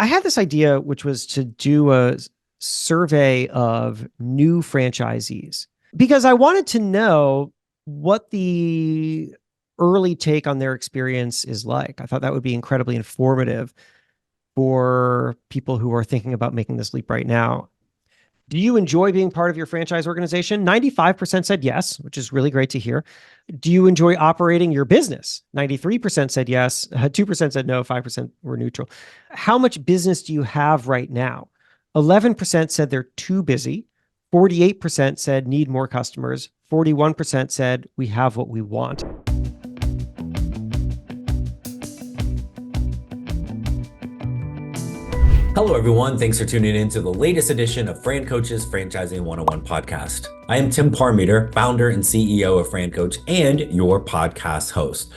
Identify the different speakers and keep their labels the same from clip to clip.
Speaker 1: I had this idea, which was to do a survey of new franchisees because I wanted to know what the early take on their experience is like. I thought that would be incredibly informative for people who are thinking about making this leap right now. Do you enjoy being part of your franchise organization? 95% said yes, which is really great to hear. Do you enjoy operating your business? 93% said yes, 2% said no, 5% were neutral. How much business do you have right now? 11% said they're too busy. 48% said need more customers. 41% said we have what we want.
Speaker 2: Hello, everyone. Thanks for tuning in to the latest edition of Fran Coach's Franchising 101 podcast. I am Tim Parmeter, founder and CEO of Fran Coach and your podcast host.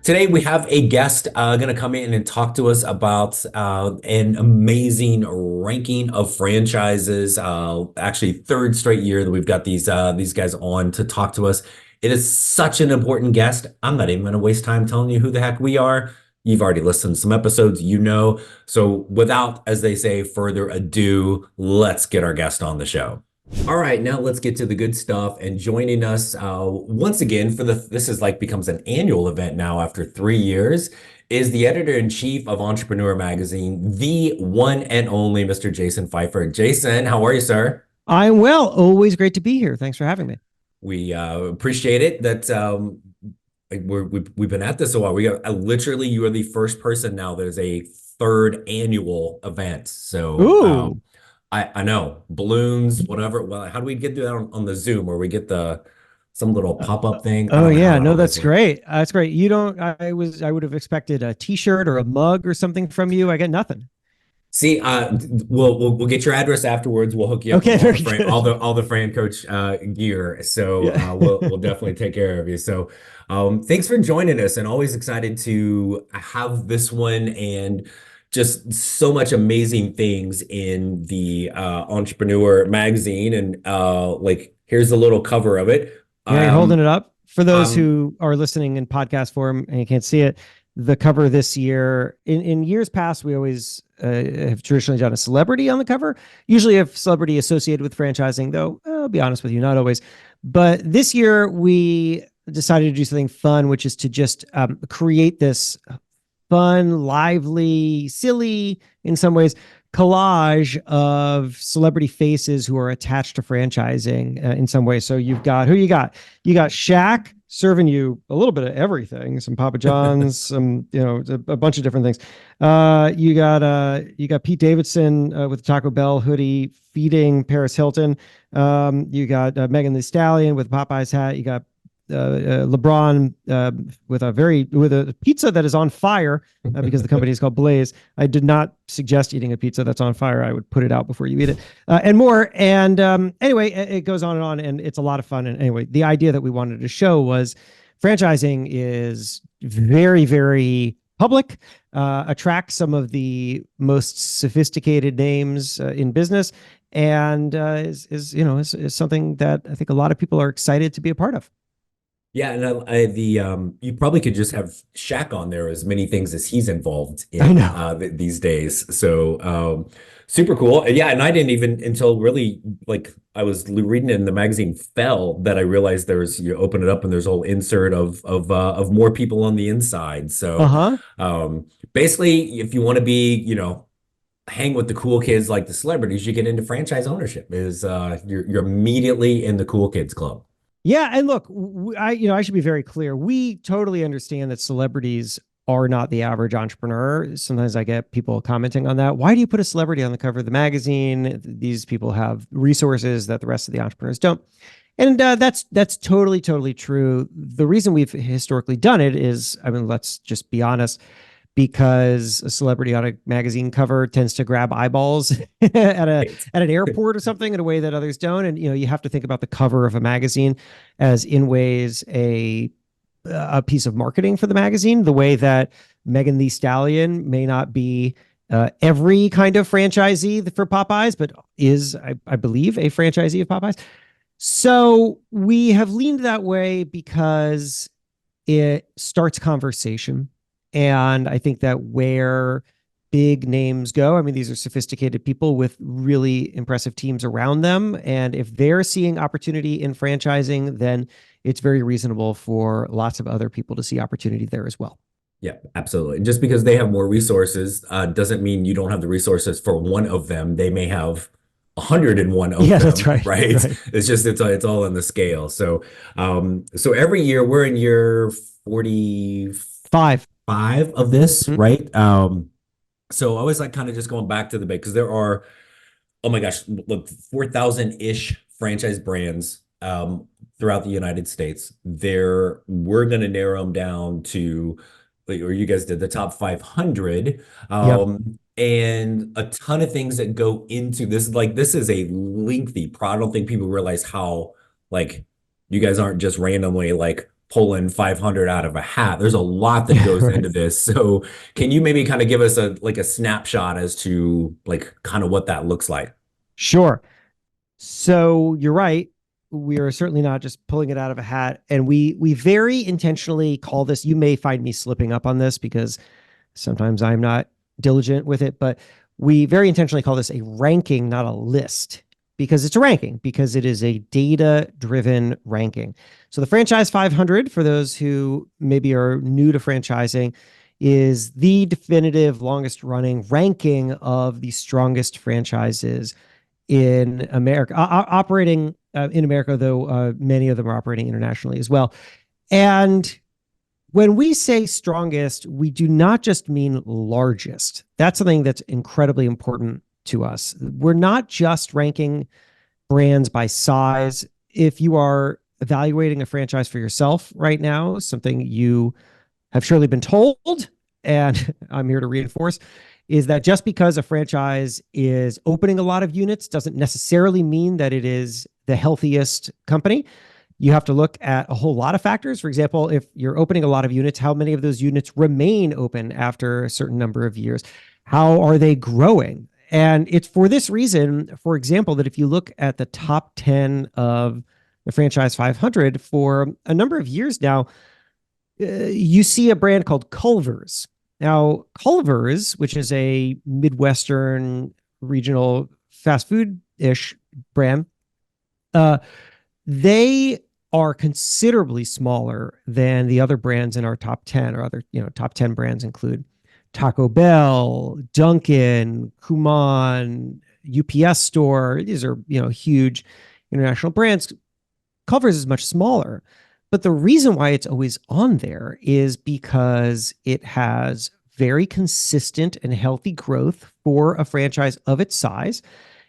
Speaker 2: Today, we have a guest going to come in and talk to us about an amazing ranking of franchises. Actually, third straight year that we've got these guys on to talk to us. It is such an important guest. I'm not even going to waste time telling you who the heck we are. You've already listened to some episodes, you know. So without, as they say, further ado, let's get our guest on the show. All right, now let's get to the good stuff. And joining us once again this is like becomes an annual event now after 3 years, is the editor-in-chief of Entrepreneur Magazine, the one and only Mr. Jason Feifer. Jason, how are you, sir?
Speaker 1: I'm well. Always great to be here. Thanks for having me.
Speaker 2: We appreciate it that we've been at this a while. We got literally, you are the first person now that is a third annual event. So I know balloons, whatever. Well, how do we get through that on the Zoom, or we get some little pop-up thing?
Speaker 1: Oh yeah, no, that's great. That's great. You don't. I would have expected a T-shirt or a mug or something from you. I get nothing.
Speaker 2: See, we'll get your address afterwards. We'll hook you up
Speaker 1: Okay,
Speaker 2: with all the Fran Coach gear. So yeah. We'll definitely take care of you. So thanks for joining us, and always excited to have this one, and just so much amazing things in the Entrepreneur Magazine. And here's a little cover of it.
Speaker 1: Yeah, you're holding it up for those who are listening in podcast form and you can't see it. The cover this year, in years past, we always have traditionally done a celebrity on the cover, usually a celebrity associated with franchising, though I'll be honest with you, not always. But this year we decided to do something fun, which is to just create this fun, lively, silly, in some ways, collage of celebrity faces who are attached to franchising in some way. So you've got, you got Shaq serving you a little bit of everything, some Papa John's, some, a bunch of different things. You got Pete Davidson with Taco Bell hoodie feeding Paris Hilton. You got Megan Thee Stallion with Popeye's hat. You got LeBron with a pizza that is on fire because the company is called Blaze. I did not suggest eating a pizza that's on fire. I would put it out before you eat it, and more. And anyway, it goes on, and it's a lot of fun. And anyway, the idea that we wanted to show was franchising is very, very public, attracts some of the most sophisticated names in business, and is something that I think a lot of people are excited to be a part of.
Speaker 2: Yeah, and you probably could just have Shaq on there, as many things as he's involved in these days. So super cool. Yeah, and I didn't even until really I was reading it in the magazine fell that I realized you open it up and there's a whole insert of more people on the inside. So basically, if you want to be hang with the cool kids like the celebrities, you get into franchise ownership. You're immediately in the cool kids club.
Speaker 1: Yeah, and look, I should be very clear. We totally understand that celebrities are not the average entrepreneur. Sometimes I get people commenting on that. Why do you put a celebrity on the cover of the magazine? These people have resources that the rest of the entrepreneurs don't. And that's totally, totally true. The reason we've historically done it is, let's just be honest, because a celebrity on a magazine cover tends to grab eyeballs at an airport or something in a way that others don't. And, you have to think about the cover of a magazine as in ways a piece of marketing for the magazine, the way that Megan Thee Stallion may not be every kind of franchisee for Popeyes, but is, I believe, a franchisee of Popeyes. So we have leaned that way because it starts conversation. And I think that where big names go. I mean, these are sophisticated people with really impressive teams around them. And if they're seeing opportunity in franchising, then it's very reasonable for lots of other people to see opportunity there as well.
Speaker 2: Yeah, absolutely. Just because they have more resources doesn't mean you don't have the resources for one of them. They may have 101 of
Speaker 1: Yeah, that's
Speaker 2: them,
Speaker 1: right.
Speaker 2: right?
Speaker 1: Right.
Speaker 2: It's just it's all in the scale. So so every year we're in year 45
Speaker 1: Five.
Speaker 2: of this,
Speaker 1: Mhm.
Speaker 2: right? So I was like kind of just going back to the bit because there are, oh my gosh, look, 4,000-ish franchise brands throughout the United States. We're going to narrow them down to, or you guys did the top 500,
Speaker 1: Yeah.
Speaker 2: and a ton of things that go into this. Like, this is a lengthy I don't think people realize how, like, you guys aren't just randomly like pulling 500 out of a hat. There's a lot that goes
Speaker 1: Right.
Speaker 2: into this. So can you maybe kind of give us a snapshot as to like kind of what that looks like?
Speaker 1: Sure. So you're right. We are certainly not just pulling it out of a hat. And we very intentionally call this, you may find me slipping up on this because sometimes I'm not diligent with it, but we very intentionally call this a ranking, not a list, because it's a ranking, because it is a data driven ranking. So the Franchise 500, for those who maybe are new to franchising, is the definitive longest running ranking of the strongest franchises in America, operating in America, though many of them are operating internationally as well. And when we say strongest, we do not just mean largest. That's something that's incredibly important to us. We're not just ranking brands by size. If you are evaluating a franchise for yourself right now, something you have surely been told, and I'm here to reinforce, is that just because a franchise is opening a lot of units doesn't necessarily mean that it is the healthiest company. You have to look at a whole lot of factors. For example, if you're opening a lot of units, how many of those units remain open after a certain number of years? How are they growing? And it's for this reason, for example, that if you look at the top 10 of the Franchise 500 for a number of years now, you see a brand called Culver's. Now, Culver's, which is a Midwestern regional fast food-ish brand, uh, they are considerably smaller than the other brands in our top 10, or other, top 10 brands include Taco Bell, Dunkin', Kumon, UPS Store. These are, huge international brands. Culver's is much smaller. But the reason why it's always on there is because it has very consistent and healthy growth for a franchise of its size.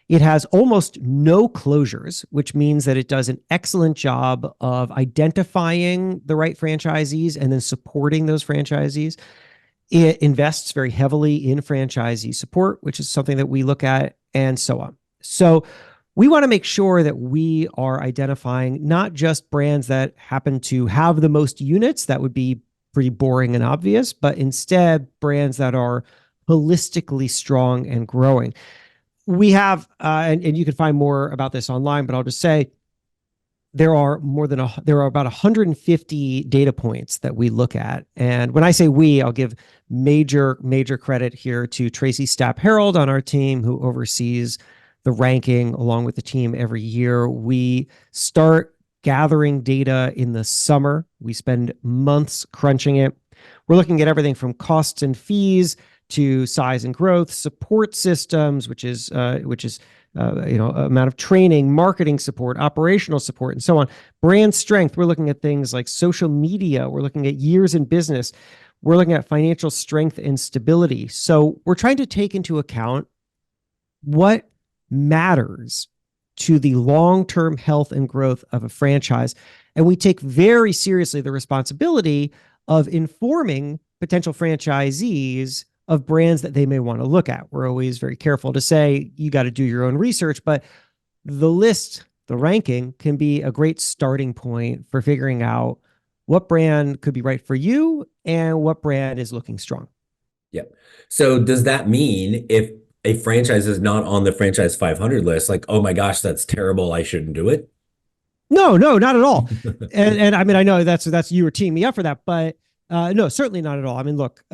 Speaker 1: It has almost no closures, which means that it does an excellent job of identifying the right franchisees and then supporting those franchisees. It invests very heavily in franchisee support, which is something that we look at, and so on. So we want to make sure that we are identifying not just brands that happen to have the most units, that would be pretty boring and obvious, but instead brands that are holistically strong and growing. We have, and you can find more about this online, but I'll just say there are about 150 data points that we look at. And when I say we, I'll give major credit here to Tracy Stapp Harold on our team, who oversees the ranking along with the team every year. We start gathering data in the summer. We spend months crunching it. We're looking at everything from costs and fees to size and growth, support systems, which is amount of training, marketing support, operational support, and so on. Brand strength. We're looking at things like social media. We're looking at years in business. We're looking at financial strength and stability. So we're trying to take into account what matters to the long-term health and growth of a franchise. And we take very seriously the responsibility of informing potential franchisees of brands that they may want to look at. We're always very careful to say, you got to do your own research, but the list, the ranking, can be a great starting point for figuring out what brand could be right for you and what brand is looking strong.
Speaker 2: Yep. So does that mean if a franchise is not on the Franchise 500 list, like, oh my gosh, that's terrible, I shouldn't do it?
Speaker 1: No, not at all. And I mean, I know that's you were teeing me up for that, but no, certainly not at all. I mean, look,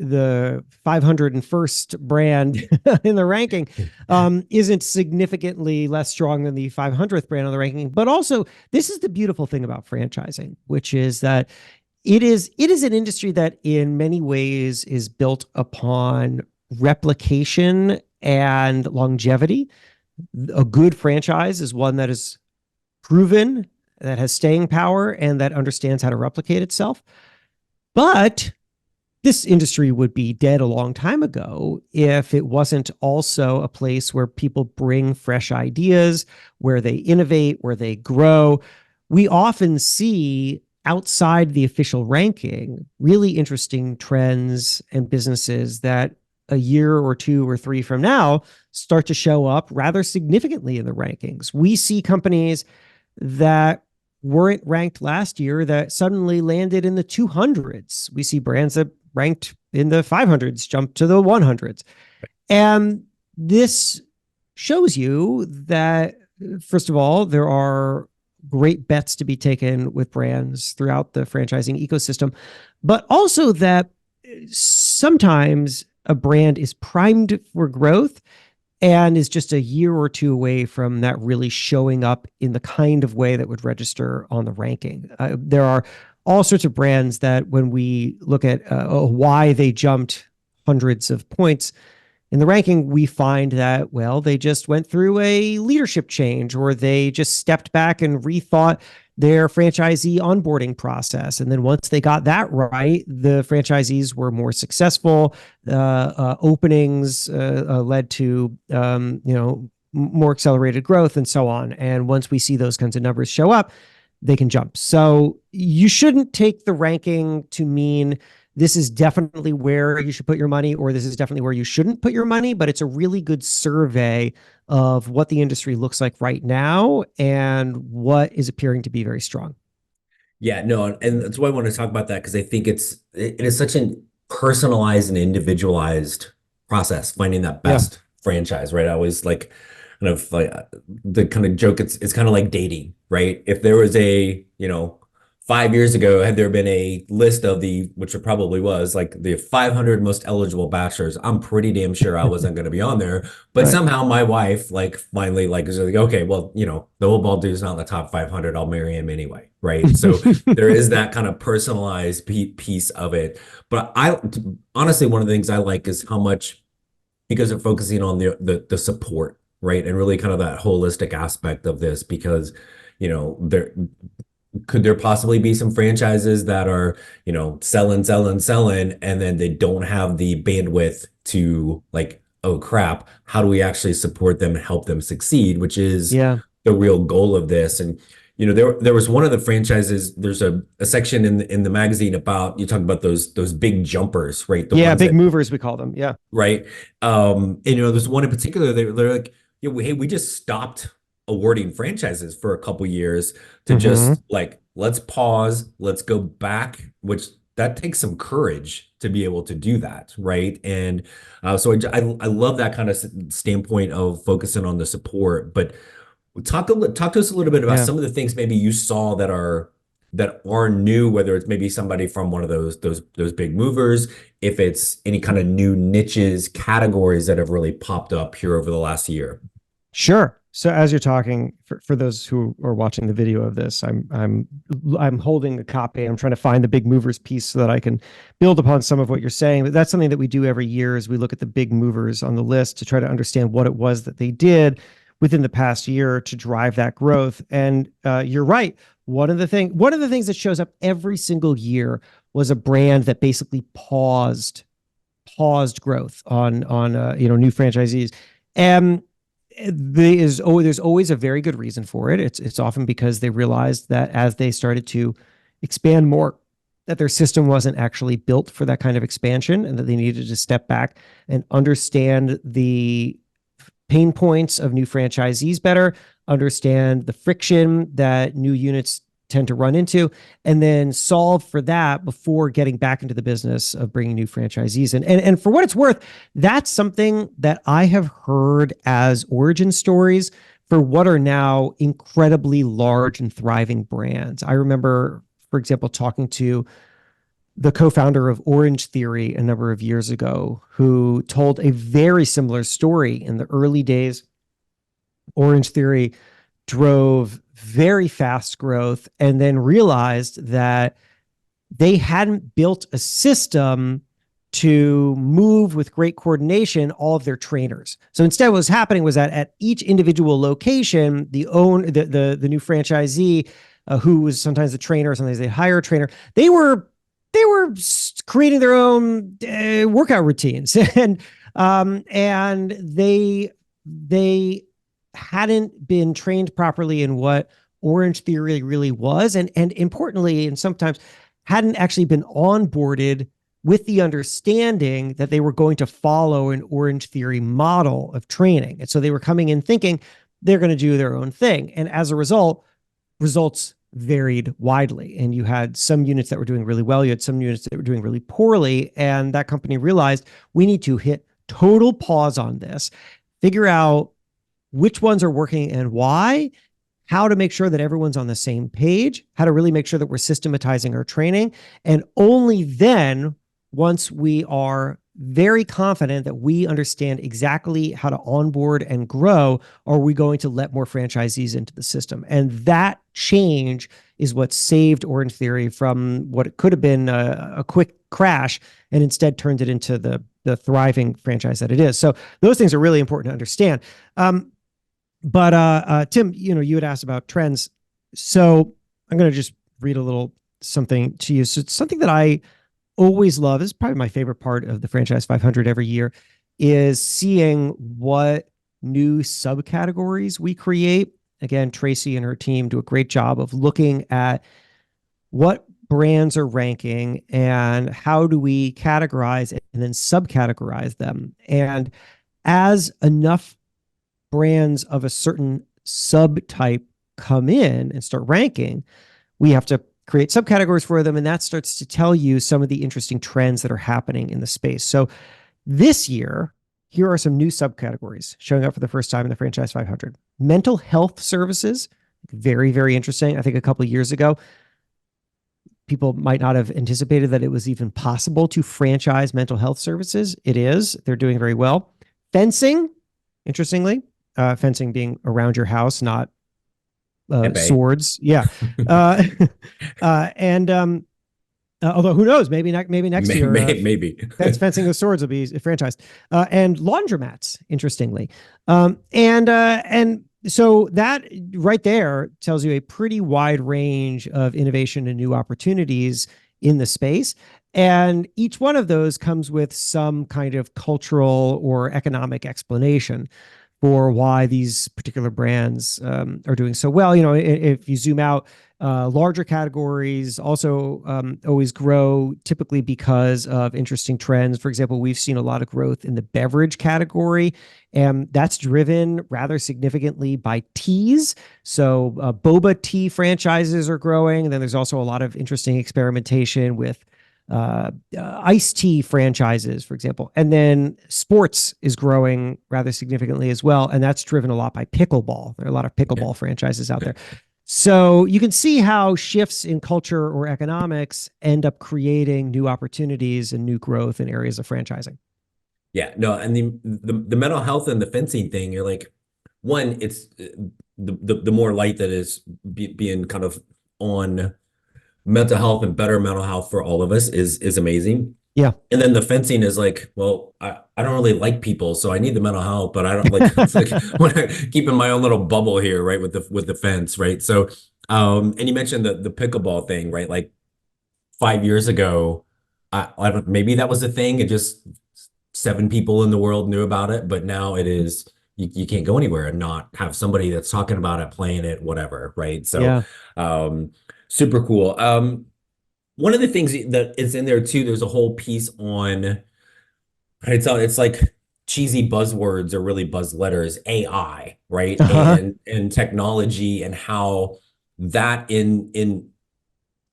Speaker 1: the 501st brand in the ranking isn't significantly less strong than the 500th brand on the ranking. But also, this is the beautiful thing about franchising, which is that it is an industry that in many ways is built upon replication and longevity. A good franchise is one that is proven, that has staying power, and that understands how to replicate itself. But this industry would be dead a long time ago if it wasn't also a place where people bring fresh ideas, where they innovate, where they grow. We often see outside the official ranking really interesting trends and businesses that a year or two or three from now start to show up rather significantly in the rankings. We see companies that weren't ranked last year that suddenly landed in the 200s. We see brands that ranked in the 500s jump to the 100s. And this shows you that, first of all, there are great bets to be taken with brands throughout the franchising ecosystem, but also that sometimes a brand is primed for growth and is just a year or two away from that really showing up in the kind of way that would register on the ranking. There are all sorts of brands that when we look at why they jumped hundreds of points in the ranking, we find that, well, they just went through a leadership change, or they just stepped back and rethought their franchisee onboarding process. And then once they got that right, the franchisees were more successful. Openings led to, more accelerated growth and so on. And once we see those kinds of numbers show up, they can jump. So you shouldn't take the ranking to mean this is definitely where you should put your money, or this is definitely where you shouldn't put your money, but it's a really good survey of what the industry looks like right now and what is appearing to be very strong.
Speaker 2: Yeah, no, and that's why I want to talk about that, because I think it is such a personalized and individualized process, finding that best franchise, right? I always like kind of like the kind of joke, it's kind of like dating, right? If there was a, 5 years ago, had there been a list of which it probably was, like the 500 most eligible bachelors, I'm pretty damn sure I wasn't going to be on there. But
Speaker 1: Right.
Speaker 2: somehow my wife, like, finally, like, was like, okay, well, the old bald dude's not in the top 500. I'll marry him anyway, right? So there is that kind of personalized piece of it. But honestly, one of the things I like is how much, because they're focusing on the support, right? And really kind of that holistic aspect of this, because, could there possibly be some franchises that are, selling, and then they don't have the bandwidth to, like, oh crap, how do we actually support them and help them succeed, which is the real goal of this. And, there was one of the franchises, there's a section in the magazine about, you talk about those big jumpers, right?
Speaker 1: Big movers, we call them. Yeah.
Speaker 2: Right. And, there's one in particular, they're like, hey, we just stopped awarding franchises for a couple years to just like, let's pause, let's go back, which that takes some courage to be able to do that, right? And so I love that kind of standpoint of focusing on the support. But talk to us a little bit about some of the things maybe you saw that are new, whether it's maybe somebody from one of those big movers, if it's any kind of new niches, categories that have really popped up here over the last year.
Speaker 1: Sure. So as you're talking, for those who are watching the video of this, I'm holding a copy. I'm trying to find the big movers piece so that I can build upon some of what you're saying. But that's something that we do every year, is we look at the big movers on the list to try to understand what it was that they did within the past year to drive that growth. And you're right. One of the things that shows up every single year was a brand that basically paused growth on new franchisees. And there's always a very good reason for it. It's often because they realized that as they started to expand more, that their system wasn't actually built for that kind of expansion, and that they needed to step back and understand the pain points of new franchisees better, understand the friction that new units tend to run into, and then solve for that before getting back into the business of bringing new franchisees in. And for what it's worth, that's something that I have heard as origin stories for what are now incredibly large and thriving brands. I remember, for example, talking to the co-founder of Orange Theory a number of years ago, who told a very similar story. In the early days, Orange Theory drove very fast growth and then realized that they hadn't built a system to move with great coordination all of their trainers. So instead, what was happening was that at each individual location, the new franchisee, who was sometimes the trainer, sometimes they hire a trainer, they were creating their own workout routines, and they hadn't been trained properly in what Orange Theory really was, and importantly, and sometimes hadn't actually been onboarded with the understanding that they were going to follow an Orange Theory model of training. And so they were coming in thinking they're going to do their own thing. And as a result, results varied widely. And you had some units that were doing really well. You had some units that were doing really poorly. And that company realized we need to hit total pause on this, figure out which ones are working and why, how to make sure that everyone's on the same page, how to really make sure that we're systematizing our training. And only then, once we are very confident that we understand exactly how to onboard and grow, are we going to let more franchisees into the system. And that change is what saved Orange Theory from what it could have been a quick crash, and instead turned it into the thriving franchise that it is. So those things are really important to understand. But Tim, you had asked about trends. So I'm going to just read a little something to you. So it's something that I always love. This is probably my favorite part of the Franchise 500 every year, is seeing what new subcategories we create. Again, Tracy and her team do a great job of looking at what brands are ranking and how do we categorize and then subcategorize them. And as enough brands of a certain subtype come in and start ranking, we have to create subcategories for them. And that starts to tell you some of the interesting trends that are happening in the space. So this year, here are some new subcategories showing up for the first time in the Franchise 500. Mental health services, very, very interesting. I think a couple of years ago, people might not have anticipated that it was even possible to franchise mental health services. It is. They're doing very well. Fencing, interestingly, fencing being around your house, not swords. Yeah. And although who knows, maybe next year,
Speaker 2: maybe
Speaker 1: fencing with swords will be franchised. And laundromats, interestingly. And so that right there tells you a pretty wide range of innovation and new opportunities in the space. And each one of those comes with some kind of cultural or economic explanation for why these particular brands are doing so well. If you zoom out, larger categories also always grow, typically because of interesting trends. For example, we've seen a lot of growth in the beverage category, and that's driven rather significantly by teas. So boba tea franchises are growing. And then there's also a lot of interesting experimentation with iced tea franchises, for example. And then sports is growing rather significantly as well. And that's driven a lot by pickleball. There are a lot of pickleball franchises out there. So you can see how shifts in culture or economics end up creating new opportunities and new growth in areas of franchising.
Speaker 2: Yeah, no, and the mental health and the fencing thing, you're like, one, it's the more light that is being kind of on mental health and better mental health for all of us is amazing.
Speaker 1: Yeah.
Speaker 2: And then the fencing is like, well, I don't really like people, so I need the mental health, but I don't like, it's like when I keep in my own little bubble here, right, with the fence, right? So and you mentioned the pickleball thing, right? Like 5 years ago, I don't, maybe that was a thing, and just 7 people in the world knew about it, but now it is, you can't go anywhere and not have somebody that's talking about it, playing it, whatever, right? So super cool. One of the things that is in there too, there's a whole piece on, it's like cheesy buzzwords or really buzz letters, AI, right? And technology, and how that in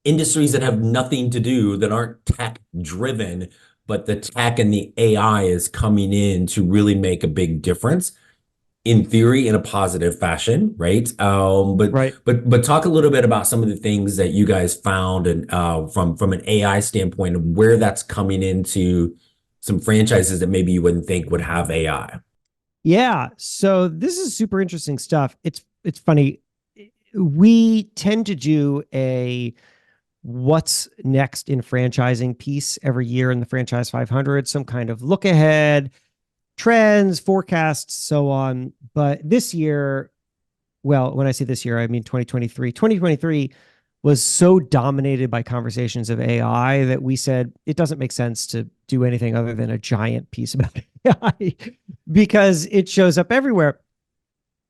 Speaker 2: industries that have nothing to do, that aren't tech driven, but the tech and the AI is coming in to really make a big difference in theory in a positive fashion, right?
Speaker 1: Right.
Speaker 2: But talk a little bit about some of the things that you guys found and from an AI standpoint and where that's coming into some franchises that maybe you wouldn't think would have AI.
Speaker 1: Yeah. So this is super interesting stuff. It's funny. We tend to do a what's next in franchising piece every year in the Franchise 500, some kind of look ahead, trends, forecasts, so on. But this year, well, when I say this year, I mean 2023. 2023 was so dominated by conversations of AI that we said it doesn't make sense to do anything other than a giant piece about AI because it shows up everywhere.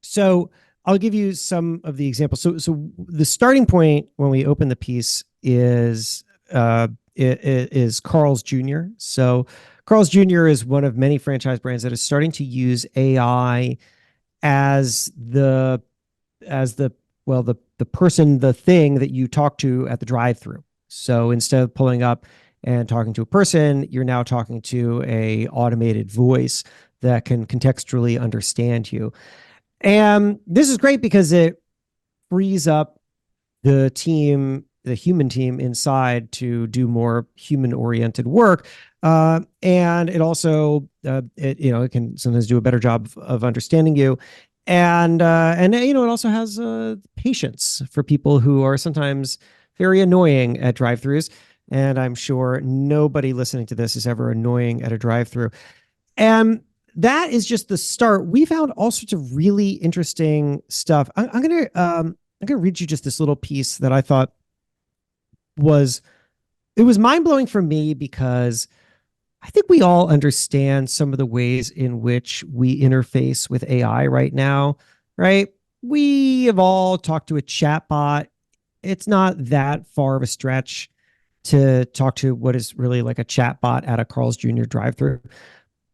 Speaker 1: So I'll give you some of the examples. So the starting point when we open the piece is Carl's Jr. So Carl's Jr. is one of many franchise brands that is starting to use AI as the person, the thing that you talk to at the drive-through. So instead of pulling up and talking to a person, you're now talking to a automated voice that can contextually understand you. And this is great because it frees up the team, the human team inside to do more human-oriented work. And it also, it can sometimes do a better job of understanding you. And it also has patience for people who are sometimes very annoying at drive-throughs. And I'm sure nobody listening to this is ever annoying at a drive-through. And that is just the start. We found all sorts of really interesting stuff. I'm gonna read you just this little piece that I thought was mind blowing for me because I think we all understand some of the ways in which we interface with AI right now, right? We have all talked to a chatbot. It's not that far of a stretch to talk to what is really like a chatbot at a Carl's Jr. drive-through.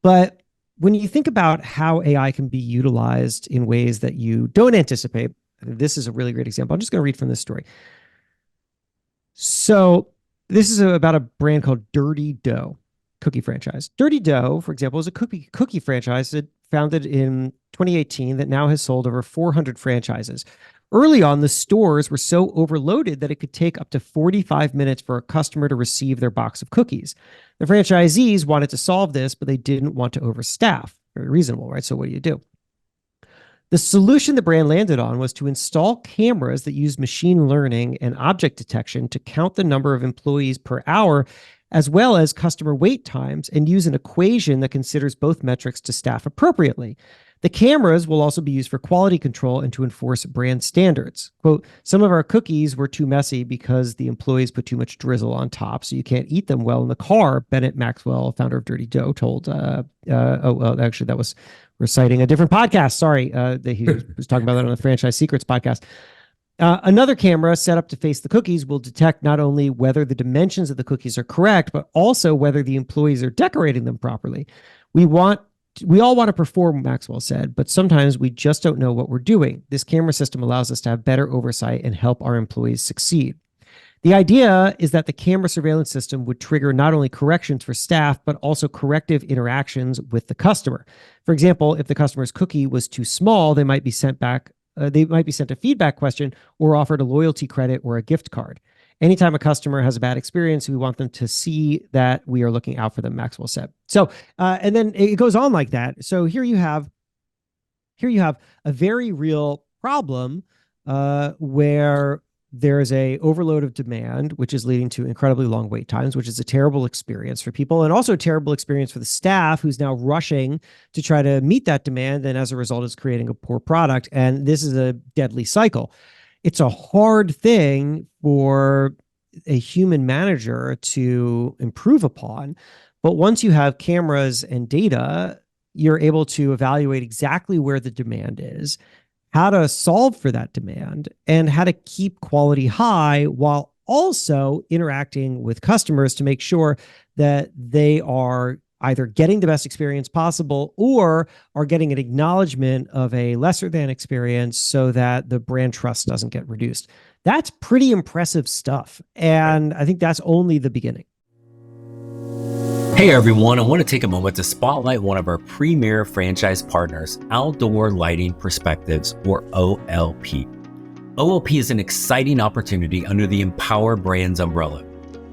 Speaker 1: But when you think about how AI can be utilized in ways that you don't anticipate, this is a really great example. I'm just going to read from this story. So this is about a brand called Dirty Dough cookie franchise. Dirty Dough, for example, is a cookie franchise that founded in 2018 that now has sold over 400 franchises. Early on, the stores were so overloaded that it could take up to 45 minutes for a customer to receive their box of cookies. The franchisees wanted to solve this, but they didn't want to overstaff. Very reasonable, right? So what do? The solution the brand landed on was to install cameras that use machine learning and object detection to count the number of employees per hour, as well as customer wait times, and use an equation that considers both metrics to staff appropriately. The cameras will also be used for quality control and to enforce brand standards. Quote, some of our cookies were too messy because the employees put too much drizzle on top, so you can't eat them well in the car, Bennett Maxwell, founder of Dirty Dough, told, actually, that was reciting a different podcast. Sorry, he was talking about that on the Franchise Secrets podcast. Another camera set up to face the cookies will detect not only whether the dimensions of the cookies are correct, but also whether the employees are decorating them properly. We all want to perform, Maxwell said, but sometimes we just don't know what we're doing. This camera system allows us to have better oversight and help our employees succeed. The idea is that the camera surveillance system would trigger not only corrections for staff, but also corrective interactions with the customer. For example, if the customer's cookie was too small, they might be sent a feedback question or offered a loyalty credit or a gift card. Anytime a customer has a bad experience, we want them to see that we are looking out for them, Maxwell said. So, and then it goes on like that. So here you have a very real problem where there is a overload of demand, which is leading to incredibly long wait times, which is a terrible experience for people and also a terrible experience for the staff who's now rushing to try to meet that demand. And as a result, is creating a poor product. And this is a deadly cycle. It's a hard thing for a human manager to improve upon. But once you have cameras and data, you're able to evaluate exactly where the demand is, how to solve for that demand, and how to keep quality high while also interacting with customers to make sure that they are either getting the best experience possible or are getting an acknowledgement of a lesser than experience so that the brand trust doesn't get reduced. That's pretty impressive stuff. And I think that's only the beginning.
Speaker 2: Hey everyone, I want to take a moment to spotlight one of our premier franchise partners, Outdoor Lighting Perspectives, or OLP. OLP is an exciting opportunity under the Empower Brands umbrella.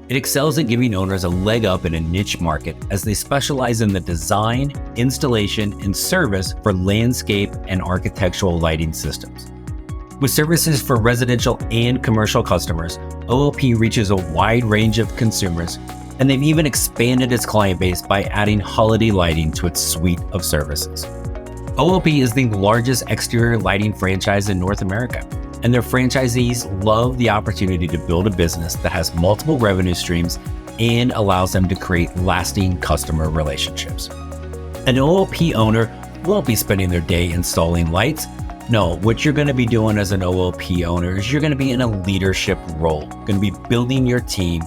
Speaker 2: It excels at giving owners a leg up in a niche market as they specialize in the design, installation, and service for landscape and architectural lighting systems. With services for residential and commercial customers, OLP reaches a wide range of consumers, and they've even expanded its client base by adding holiday lighting to its suite of services. OLP is the largest exterior lighting franchise in North America, and their franchisees love the opportunity to build a business that has multiple revenue streams and allows them to create lasting customer relationships. An OLP owner won't be spending their day installing lights. No, what you're going to be doing as an OLP owner is you're going to be in a leadership role, going to be building your team,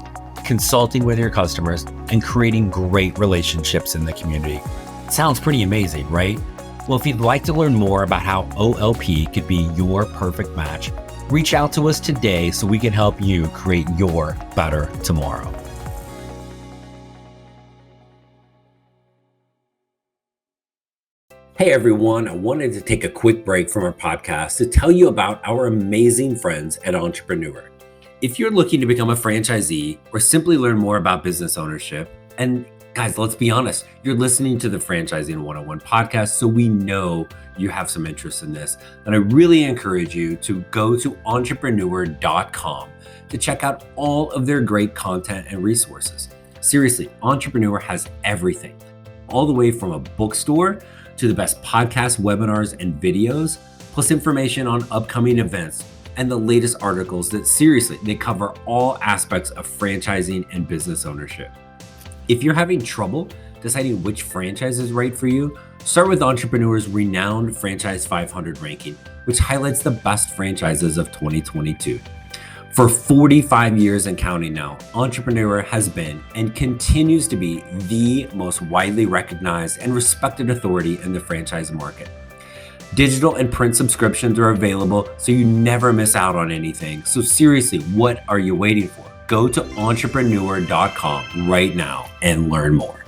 Speaker 2: consulting with your customers, and creating great relationships in the community. Sounds pretty amazing, right? Well, if you'd like to learn more about how OLP could be your perfect match, reach out to us today so we can help you create your better tomorrow. Hey everyone, I wanted to take a quick break from our podcast to tell you about our amazing friends at Entrepreneur. If you're looking to become a franchisee or simply learn more about business ownership, and guys, let's be honest, you're listening to the Franchising 101 podcast, so we know you have some interest in this. And I really encourage you to go to entrepreneur.com to check out all of their great content and resources. Seriously, Entrepreneur has everything, all the way from a bookstore to the best podcasts, webinars, and videos, plus information on upcoming events and the latest articles that seriously, they cover all aspects of franchising and business ownership. If you're having trouble deciding which franchise is right for you, start with Entrepreneur's renowned Franchise 500 ranking, which highlights the best franchises of 2022. For 45 years and counting now, Entrepreneur has been and continues to be the most widely recognized and respected authority in the franchise market. Digital and print subscriptions are available, so you never miss out on anything. So seriously, what are you waiting for? Go to entrepreneur.com right now and learn more.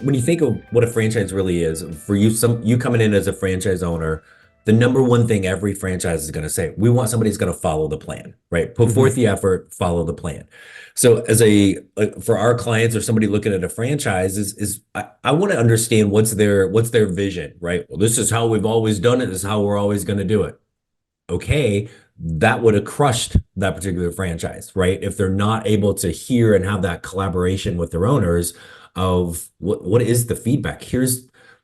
Speaker 2: When you think of what a franchise really is, for you coming in as a franchise owner, the number one thing every franchise is going to say, we want somebody who's going to follow the plan, right? Put forth the effort, follow the plan. So for our clients or somebody looking at a franchise I want to understand what's their vision, right? Well, this is how we've always done it. This is how we're always going to do it. Okay, that would have crushed that particular franchise, right? If they're not able to hear and have that collaboration with their owners of what is the feedback.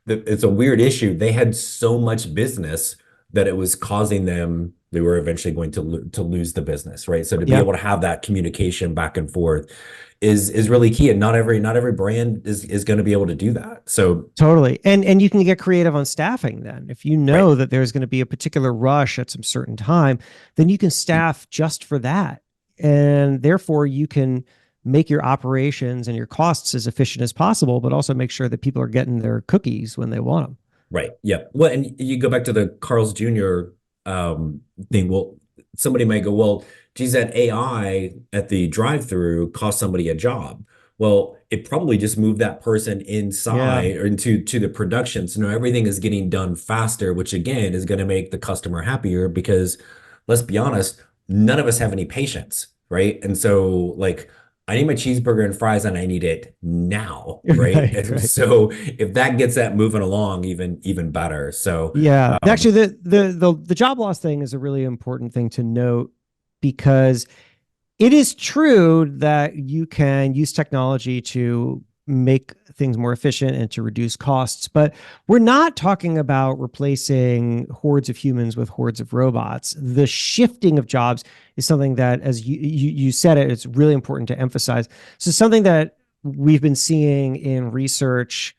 Speaker 2: It's a weird issue. They had so much business that it was causing them, they were eventually going to lose the business, right? So to be able to have that communication back and forth is really key. And not every brand is going to be able to do that. So
Speaker 1: totally. And you can get creative on staffing then. If you know that there's going to be a particular rush at some certain time, then you can staff just for that. And therefore you can make your operations and your costs as efficient as possible, but also make sure that people are getting their cookies when they want them.
Speaker 2: Right. Yeah. Well, and you go back to the Carl's Jr. Thing. Well, somebody might go, well, geez, that AI at the drive-through cost somebody a job. Well, it probably just moved that person inside or into the production. So now everything is getting done faster, which again is going to make the customer happier because let's be honest, none of us have any patience, right? And so like, I need my cheeseburger and fries and I need it now, right? Right. So if that gets that moving along, even better. So
Speaker 1: yeah, actually the job loss thing is a really important thing to note because it is true that you can use technology to make things more efficient and to reduce costs, but we're not talking about replacing hordes of humans with hordes of robots. The shifting of jobs is something that, as you said it, it's really important to emphasize. So something that we've been seeing in research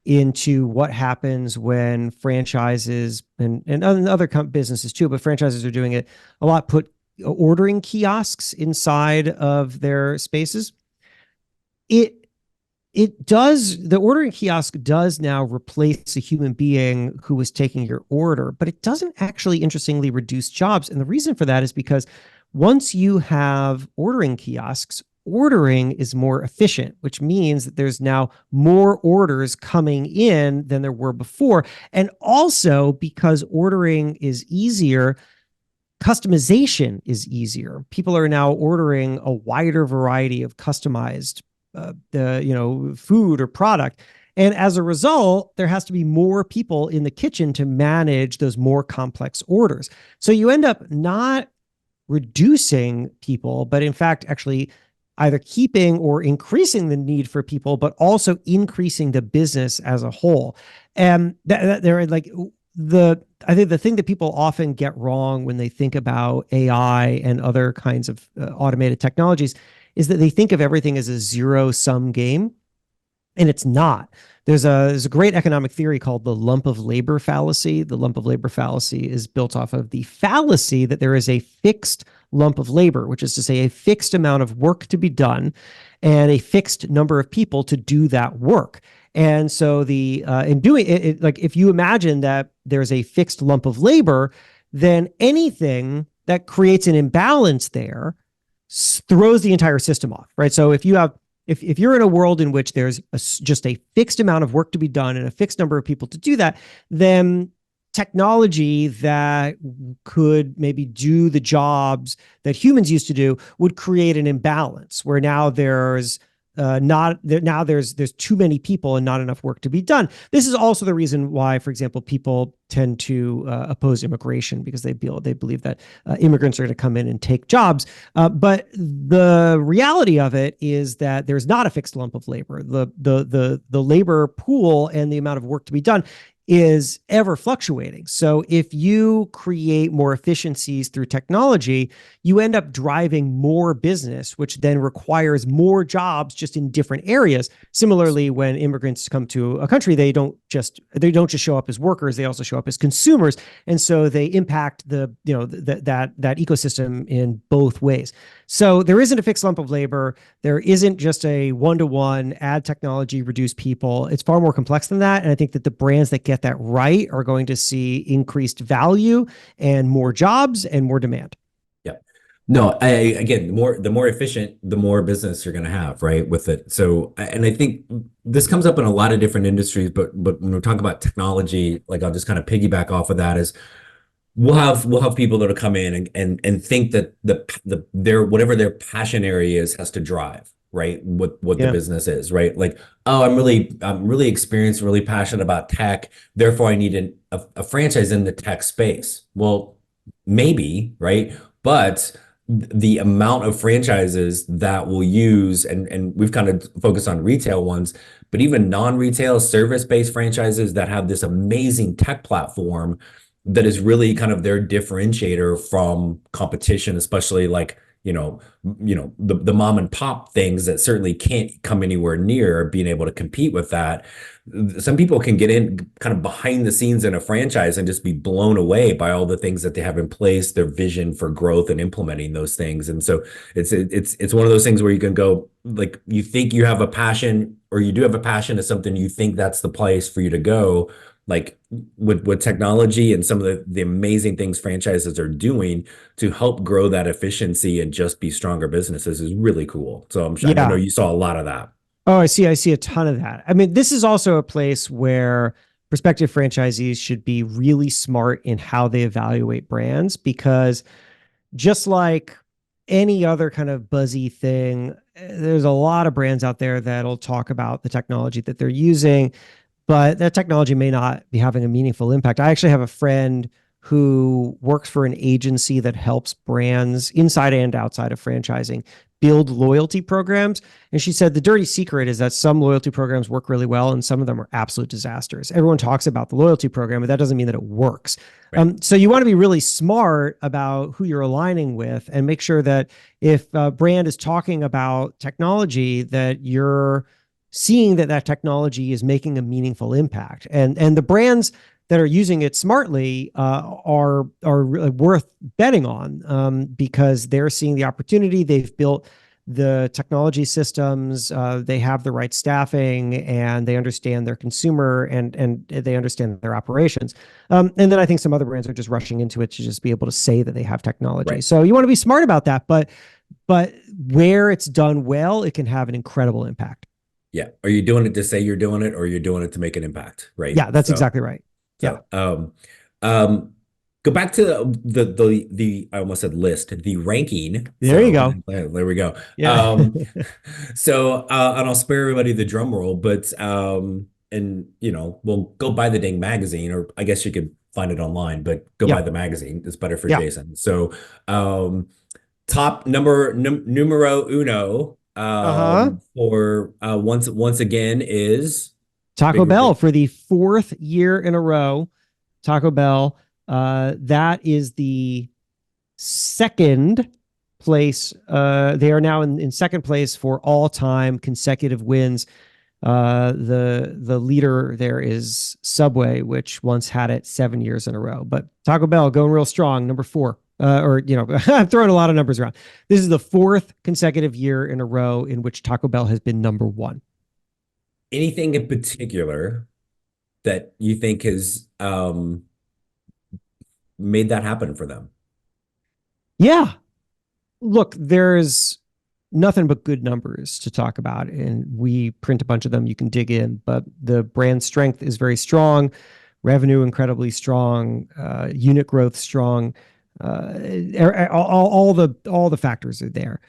Speaker 1: into what happens when franchises and other businesses too, but franchises are doing it a lot, put ordering kiosks inside of their spaces. The ordering kiosk does now replace a human being who was taking your order, but it doesn't actually, interestingly, reduce jobs. And the reason for that is because once you have ordering kiosks, ordering is more efficient, which means that there's now more orders coming in than there were before. And also because ordering is easier, customization is easier. People are now ordering a wider variety of customized food or product. And as a result, there has to be more people in the kitchen to manage those more complex orders. So you end up not reducing people, but in fact, actually either keeping or increasing the need for people, but also increasing the business as a whole. And they're like I think the thing that people often get wrong when they think about AI and other kinds of automated technologies is that they think of everything as a zero-sum game, and it's not. There's a great economic theory called the lump of labor fallacy. The lump of labor fallacy is built off of the fallacy that there is a fixed lump of labor, which is to say a fixed amount of work to be done and a fixed number of people to do that work. And so in doing it, like if you imagine that there's a fixed lump of labor, then anything that creates an imbalance there throws the entire system off, right? So if you're in a world in which there's just a fixed amount of work to be done and a fixed number of people to do that, then technology that could maybe do the jobs that humans used to do would create an imbalance where now there's too many people and not enough work to be done. This is also the reason why, for example, people tend to oppose immigration, because they believe that immigrants are going to come in and take jobs. But the reality of it is that there's not a fixed lump of labor. The labor pool and the amount of work to be done is ever fluctuating. So if you create more efficiencies through technology, you end up driving more business, which then requires more jobs just in different areas. Similarly, when immigrants come to a country, they don't just show up as workers, they also show up as consumers. And so they impact that ecosystem in both ways. So there isn't a fixed lump of labor. There isn't just a one-to-one add technology, reduce people. It's far more complex than that. And I think that the brands that get that right are going to see increased value and more jobs and more demand.
Speaker 2: Yeah. No, again, the more efficient, the more business you're going to have, right, with it. So, and I think this comes up in a lot of different industries, but when we talk about technology, like I'll just kind of piggyback off of that is we'll have people that'll come in and think that their whatever their passion area is has to drive, right, what the business is, right? Like, oh, I'm really experienced, really passionate about tech, therefore I need a franchise in the tech space. Well, maybe, right? But the amount of franchises that will use, and we've kind of focused on retail ones, but even non-retail service-based franchises that have this amazing tech platform that is really kind of their differentiator from competition, especially like, the mom and pop things that certainly can't come anywhere near being able to compete with that. Some people can get in kind of behind the scenes in a franchise and just be blown away by all the things that they have in place, their vision for growth and implementing those things. And so it's one of those things where you can go, like, you think you have a passion, or you do have a passion of something, you think that's the place for you to go. Like with technology and some of the amazing things franchises are doing to help grow that efficiency and just be stronger businesses is really cool. So I know you saw a lot of that.
Speaker 1: Oh, I see a ton of that. I mean, this is also a place where prospective franchisees should be really smart in how they evaluate brands, because just like any other kind of buzzy thing, there's a lot of brands out there that'll talk about the technology that they're using, but that technology may not be having a meaningful impact. I actually have a friend who works for an agency that helps brands inside and outside of franchising build loyalty programs. And she said the dirty secret is that some loyalty programs work really well and some of them are absolute disasters. Everyone talks about the loyalty program, but that doesn't mean that it works. Right. So you want to be really smart about who you're aligning with and make sure that if a brand is talking about technology, that you're seeing that technology is making a meaningful impact. And the brands that are using it smartly are really worth betting on because they're seeing the opportunity. They've built the technology systems, they have the right staffing, and they understand their consumer and they understand their operations. And then I think some other brands are just rushing into it to just be able to say that they have technology. Right. So you want to be smart about that, but but where it's done well, it can have an incredible impact.
Speaker 2: Yeah. Are you doing it to say you're doing it, or you're doing it to make an impact? Right.
Speaker 1: Yeah, that's exactly right. Yeah.
Speaker 2: So, um, go back to the I almost said list, the ranking.
Speaker 1: There you
Speaker 2: So
Speaker 1: go.
Speaker 2: there we go.
Speaker 1: Yeah.
Speaker 2: And I'll spare everybody the drum roll, but and we'll go buy the dang magazine, or I guess you could find it online, but go
Speaker 1: Yeah.
Speaker 2: buy the magazine. It's better for
Speaker 1: Yeah.
Speaker 2: Jason. So, top numero uno,
Speaker 1: Uh-huh.
Speaker 2: for once again is
Speaker 1: Taco
Speaker 2: bigger.
Speaker 1: Bell for the fourth year in a row. Taco Bell. That is the second place. They are now in second place for all-time consecutive wins. The leader there is Subway, which once had it 7 years in a row. But Taco Bell going real strong, number four. I'm throwing a lot of numbers around. This is the fourth consecutive year in a row in which Taco Bell has been number one.
Speaker 2: Anything in particular that you think has made that happen for them?
Speaker 1: Yeah. Look, there's nothing but good numbers to talk about, and we print a bunch of them. You can dig in, but the brand strength is very strong, revenue incredibly strong, unit growth strong. All the factors are there.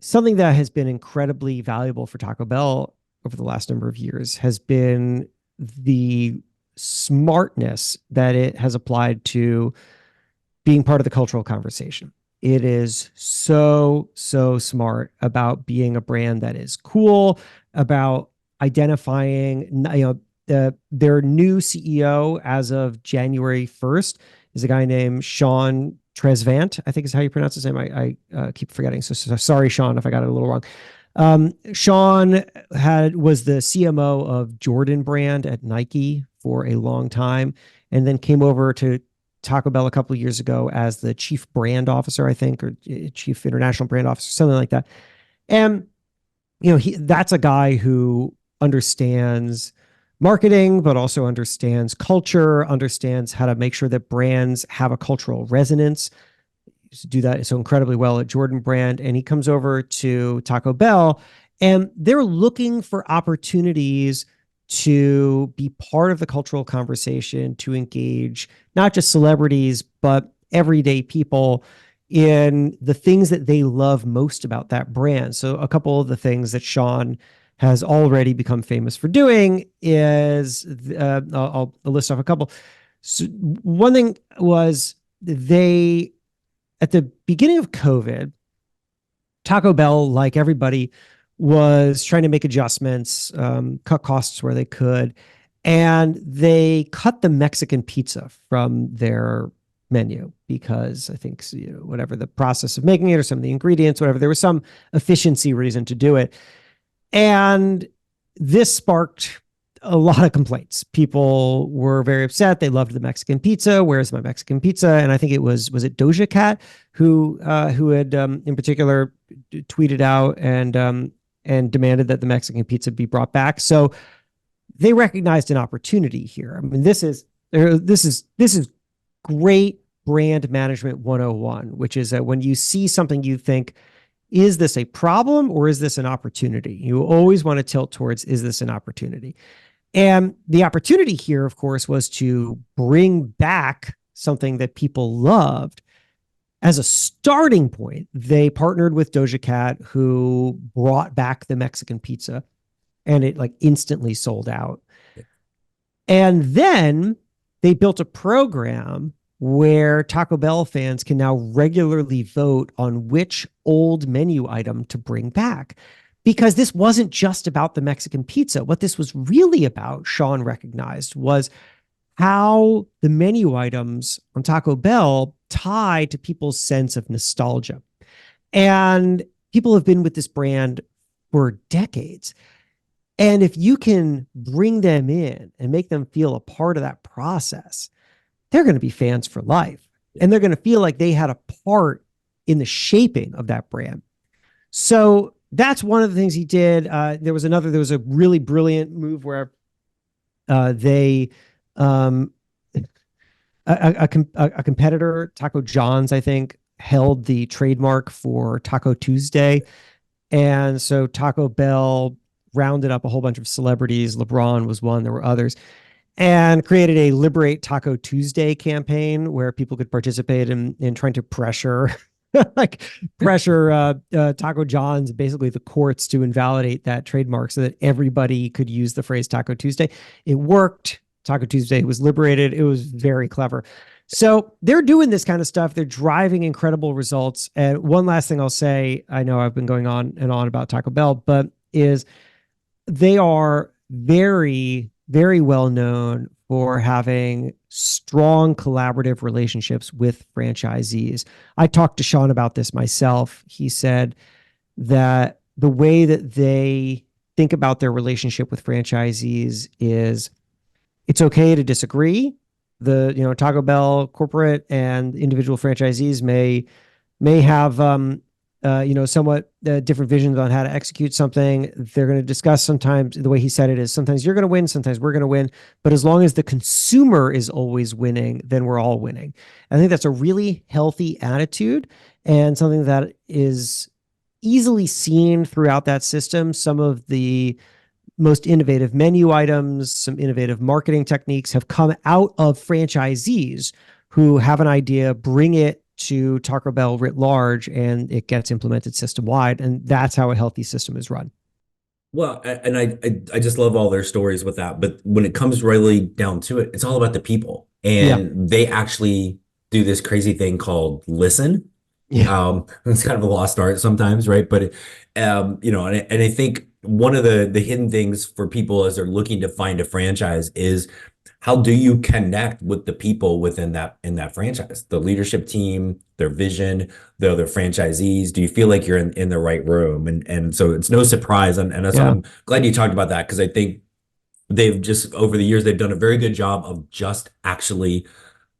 Speaker 1: Something that has been incredibly valuable for Taco Bell over the last number of years has been the smartness that it has applied to being part of the cultural conversation. It is so smart about being a brand that is cool, about identifying, their new CEO as of January 1st is a guy named Sean Tresvant, I think is how you pronounce his name. I keep forgetting. So sorry, Sean, if I got it a little wrong. Sean was the CMO of Jordan brand at Nike for a long time, and then came over to Taco Bell a couple of years ago as the chief brand officer, I think, or chief international brand officer, something like that. And that's a guy who understands marketing, but also understands culture, understands how to make sure that brands have a cultural resonance. Do that so incredibly well at Jordan brand. And he comes over to Taco Bell, and they're looking for opportunities to be part of the cultural conversation, to engage not just celebrities, but everyday people in the things that they love most about that brand. So a couple of the things that Sean has already become famous for doing is, I'll list off a couple. So one thing was, at the beginning of COVID, Taco Bell, like everybody, was trying to make adjustments, cut costs where they could, and they cut the Mexican pizza from their menu because I think whatever the process of making it or some of the ingredients, whatever, there was some efficiency reason to do it. And this sparked a lot of complaints. People were very upset. They loved the Mexican pizza. Where's my Mexican pizza? And I think was it Doja Cat who had in particular tweeted out and demanded that the Mexican pizza be brought back. So they recognized an opportunity here. I mean, this is great brand management 101, which is that when you see something, you think, is this a problem or is this an opportunity? You always want to tilt towards, is this an opportunity? And the opportunity here, of course, was to bring back something that people loved. As a starting point, they partnered with Doja Cat, who brought back the Mexican pizza, and it like instantly sold out. And then they built a program where Taco Bell fans can now regularly vote on which old menu item to bring back. Because this wasn't just about the Mexican pizza. What this was really about, Sean recognized, was how the menu items on Taco Bell tie to people's sense of nostalgia. And people have been with this brand for decades. And if you can bring them in and make them feel a part of that process, they're going to be fans for life. And they're going to feel like they had a part in the shaping of that brand. So that's one of the things he did. There was a really brilliant move where they a competitor, Taco John's, I think, held the trademark for Taco Tuesday. And so Taco Bell rounded up a whole bunch of celebrities. LeBron was one, there were others, and created a Liberate Taco Tuesday campaign where people could participate in trying to pressure like pressure Taco John's, basically the courts, to invalidate that trademark so that everybody could use the phrase Taco Tuesday. It worked. Taco Tuesday was liberated. It was very clever. So they're doing this kind of stuff. They're driving incredible results. And one last thing I'll say, I know I've been going on and on about Taco Bell, but is they are very, very well known for having strong collaborative relationships with franchisees. I talked to Sean about this myself. He said that the way that they think about their relationship with franchisees is it's okay to disagree. Taco Bell corporate and individual franchisees may have somewhat different visions on how to execute something. They're going to discuss. Sometimes the way he said it is sometimes you're going to win, sometimes we're going to win. But as long as the consumer is always winning, then we're all winning. I think that's a really healthy attitude and something that is easily seen throughout that system. Some of the most innovative menu items, some innovative marketing techniques have come out of franchisees who have an idea, bring it to Taco Bell writ large, and it gets implemented system wide. And that's how a healthy system is run.
Speaker 2: Well, and I just love all their stories with that. But when it comes really down to it, it's all about the people. And they actually do this crazy thing called listen.
Speaker 1: Yeah.
Speaker 2: It's kind of a lost art sometimes, right? But and I think one of the hidden things for people as they're looking to find a franchise is how do you connect with the people within that franchise, the leadership team, their vision, the other franchisees? Do you feel like you're in the right room? And so it's no surprise, and I'm glad you talked about that, because I think they've just over the years they've done a very good job of just actually.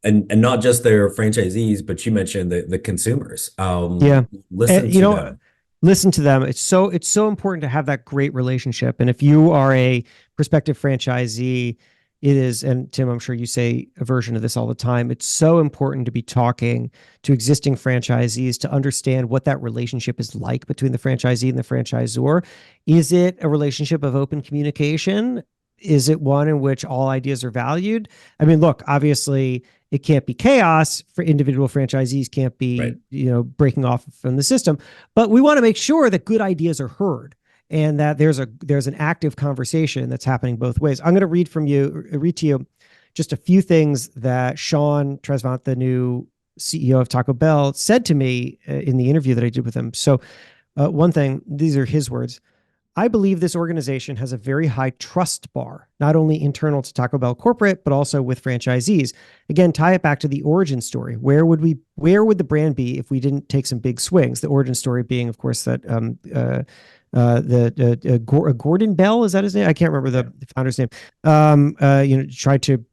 Speaker 2: And not just their franchisees, but you mentioned the consumers. Listen to them.
Speaker 1: Listen to them. It's so important to have that great relationship. And if you are a prospective franchisee, it is, and Tim, I'm sure you say a version of this all the time, it's so important to be talking to existing franchisees to understand what that relationship is like between the franchisee and the franchisor. Is it a relationship of open communication? Is it one in which all ideas are valued? I mean, look, obviously it can't be chaos. For individual franchisees can't be, right, breaking off from the system, but we want to make sure that good ideas are heard and that there's an active conversation that's happening both ways. I'm going to read to you just a few things that Sean Tresvant, the new CEO of Taco Bell, said to me in the interview that I did with him. So one thing, these are his words: I believe this organization has a very high trust bar, not only internal to Taco Bell corporate, but also with franchisees. Again, tie it back to the origin story. Where would the brand be if we didn't take some big swings? The origin story being, of course, that Gordon Bell, is that his name? I can't remember the founder's name. Tried to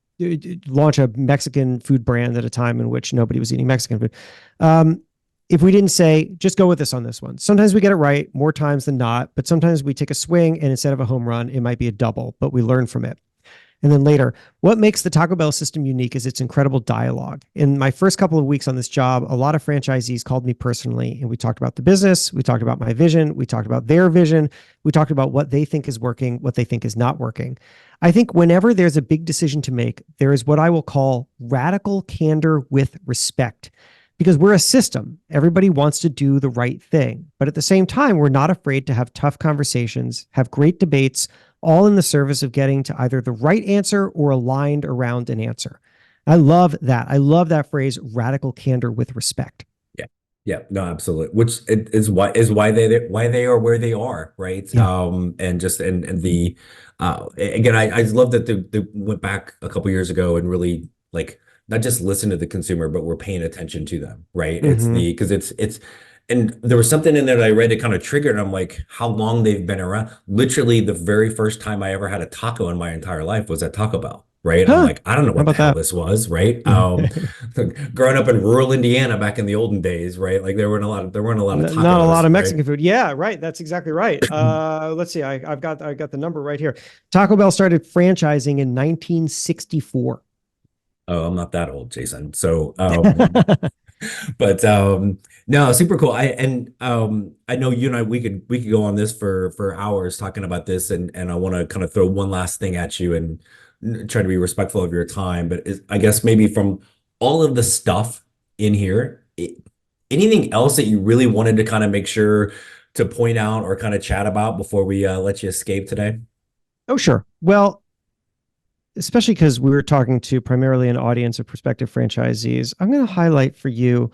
Speaker 1: launch a Mexican food brand at a time in which nobody was eating Mexican food. If we didn't say, just go with us on this one. Sometimes we get it right, more times than not, but sometimes we take a swing and instead of a home run, it might be a double, but we learn from it. And then later, what makes the Taco Bell system unique is its incredible dialogue. In my first couple of weeks on this job, a lot of franchisees called me personally, and we talked about the business, we talked about my vision, we talked about their vision, we talked about what they think is working, what they think is not working. I think whenever there's a big decision to make, there is what I will call radical candor with respect. Because we're a system. Everybody wants to do the right thing. But at the same time, we're not afraid to have tough conversations, have great debates, all in the service of getting to either the right answer or aligned around an answer. I love that. I love that phrase, radical candor with respect.
Speaker 2: Yeah, no, absolutely. Which is why they are where they are, right?
Speaker 1: Yeah.
Speaker 2: And the again, I love that they went back a couple years ago and really not just listen to the consumer, but we're paying attention to them, right?
Speaker 1: Mm-hmm.
Speaker 2: And there was something in there that I read that kind of triggered. And I'm like, how long they've been around. Literally, the very first time I ever had a taco in my entire life was at Taco Bell, right?
Speaker 1: Huh.
Speaker 2: I'm like, I don't know what the hell this was, right? Growing up in rural Indiana back in the olden days, right? Like there weren't a lot of tacos.
Speaker 1: Not a lot of Mexican food. Yeah, right. That's exactly right. Let's see. I've got the number right here. Taco Bell started franchising in 1964.
Speaker 2: Oh, I'm not that old, Jason. So But no, super cool. I know you and I we could go on this for hours talking about this, and I want to kind of throw one last thing at you and try to be respectful of your time. But I guess maybe from all of the stuff in here, anything else that you really wanted to kind of make sure to point out or kind of chat about before we let you escape today?
Speaker 1: Oh, sure. Well, especially because we were talking to primarily an audience of prospective franchisees, I'm going to highlight for you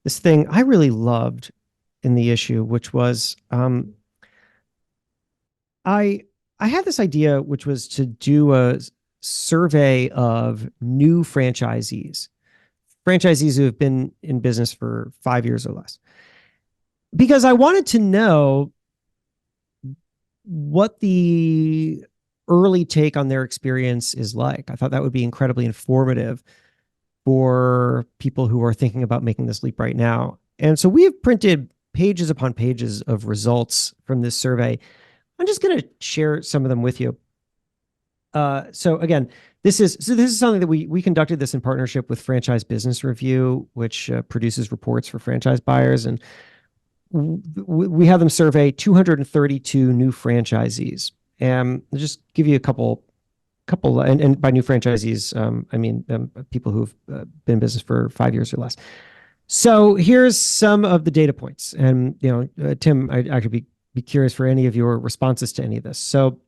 Speaker 1: this thing I really loved in the issue, which was I I had this idea, which was to do a survey of new franchisees who have been in business for 5 years or less, because I wanted to know what the early take on their experience is like. I thought that would be incredibly informative for people who are thinking about making this leap right now. And so we have printed pages upon pages of results from this survey. I'm just going to share some of them with you. So again, this is something that we conducted this in partnership with Franchise Business Review, which produces reports for franchise buyers, and we have them survey 232 new franchisees. And I'll just give you a couple, and by new franchisees, I mean people who've been in business for 5 years or less. So here's some of the data points, and Tim, I'd actually be curious for any of your responses to any of this. So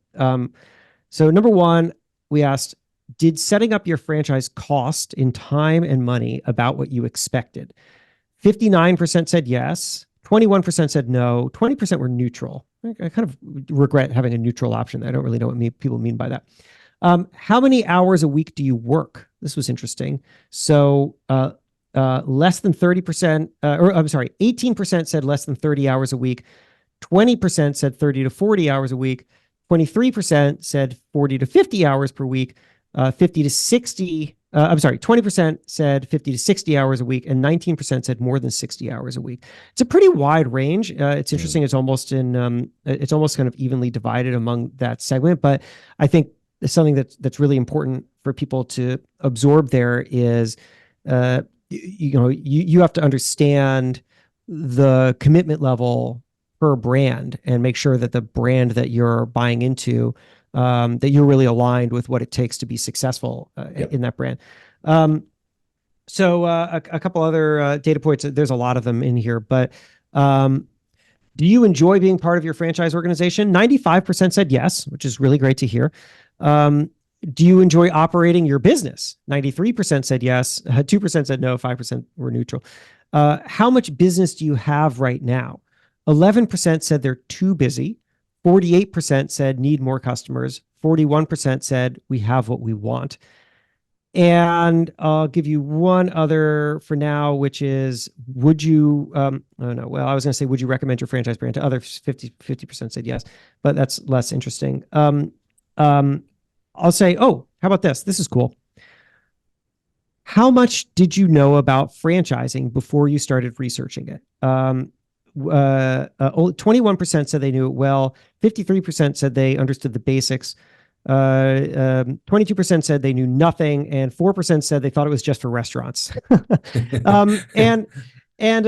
Speaker 1: number one, we asked, did setting up your franchise cost in time and money about what you expected? 59% said yes. 21% said no. 20% were neutral. I kind of regret having a neutral option. I don't really know what people mean by that. How many hours a week do you work? This was interesting. So less than 30%, or I'm sorry, 18% said less than 30 hours a week. 20% said 30 to 40 hours a week. 23% said 40 to 50 hours per week. 50 to 60, 20% said 50 to 60 hours a week, and 19% said more than 60 hours a week. It's a pretty wide range. It's interesting. It's almost kind of evenly divided among that segment, but I think something that's really important for people to absorb there is, you have to understand the commitment level per brand and make sure that the brand that you're buying into, that you're really aligned with what it takes to be successful in that brand. So a couple other data points. There's a lot of them in here, but do you enjoy being part of your franchise organization? 95% said yes, which is really great to hear. Do you enjoy operating your business? 93% said yes. 2% said no. 5% were neutral. How much business do you have right now? 11% said they're too busy. 48% said need more customers. 41% said we have what we want. And I'll give you one other for now, which is, would you, I don't know. Well, I was going to say, would you recommend your franchise brand to others? 50% said yes, but that's less interesting. I'll say, oh, how about this? This is cool. How much did you know about franchising before you started researching it? 21% said they knew it well. 53% said they understood the basics. 22% said they knew nothing, and 4% said they thought it was just for restaurants. And I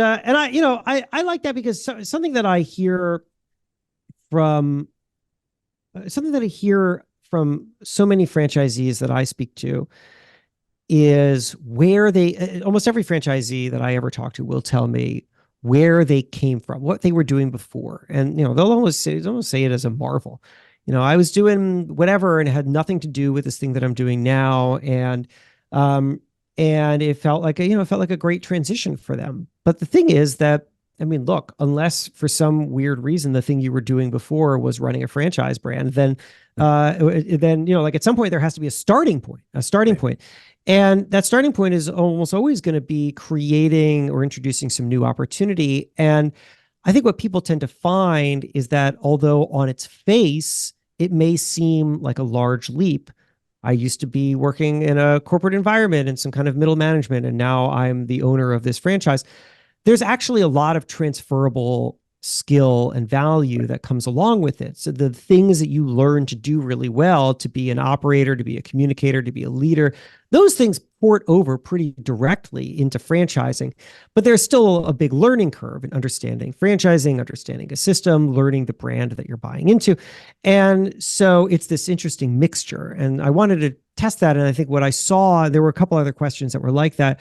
Speaker 1: like that, because something that I hear from so many franchisees that I speak to is where almost every franchisee that I ever talk to will tell me where they came from, what they were doing before. And, they'll almost say it as a marvel. I was doing whatever and it had nothing to do with this thing that I'm doing now. And it felt like a great transition for them. But the thing is that, look, unless for some weird reason, the thing you were doing before was running a franchise brand, then at some point there has to be a starting point. And that starting point is almost always going to be creating or introducing some new opportunity. And I think what people tend to find is that although on its face, it may seem like a large leap. I used to be working in a corporate environment and some kind of middle management, and now I'm the owner of this franchise. There's actually a lot of transferable skill and value that comes along with it. So the things that you learn to do really well, to be an operator, to be a communicator, to be a leader, those things port over pretty directly into franchising, but there's still a big learning curve in understanding franchising, understanding a system, learning the brand that you're buying into. And so it's this interesting mixture. And I wanted to test that. And I think what I saw, there were a couple other questions that were like that,